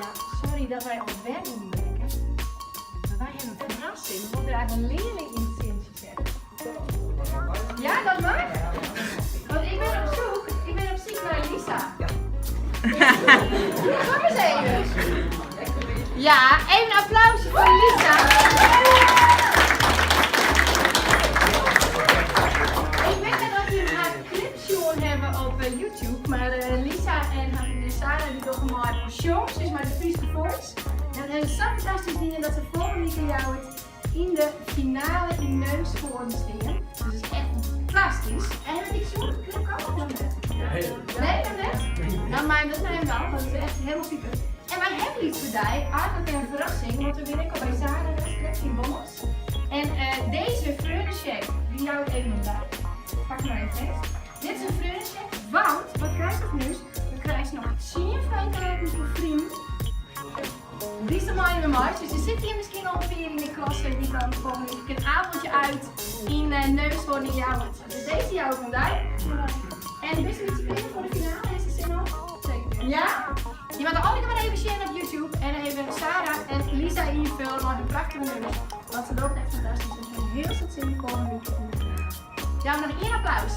Ja, sorry dat wij ons werk niet werken. Maar wij hebben een verrassing. We moeten eigenlijk een leerling in het zintje zetten. Ja, dat mag? Want ik ben op zoek naar Lisa. Kom eens even. Ja, even een applausje voor Lisa. Ik weet dat jullie haar clip show hebben op YouTube, maar Lisa en haar vriendin Sarah die doen maar shows, dus maar de Friese Voice. En dat hebben zo fantastisch dingen dat ze volgende week jou in de finale in Neusvoorn stingen. Dus dat is echt fantastisch. En heb ik zo'n clip ook nog net? Nee, nog net? Nou, maar dat neem wel, want het is echt helemaal super. En wij hebben iets voor jou, eigenlijk een verrassing, want we winnen bij Sarah restaurant in Bommels. En deze Freudencheck, die hou ik even bij. Pak maar even vast. Dit is een Freudencheck, want wat krijg je nu? Dan krijg je nog 10 vrijkaarten voor vrienden. Die is normaal in de markt, dus je zit hier misschien al weer in de klas en die kan gewoon een avondje uit in Neusvoorn in jouw. Dus deze jou vandaag. En wist je iets binnen voor de finale? Is de zin al? Zeker. Ja? Je mag er altijd maar even sharen op YouTube en even Sarah en Lisa invullen, maar een prachtige nummers. Want ze loopt echt fantastisch en ze hebben heel veel zin in de komende week in de finale. Ja, nog 1 applaus.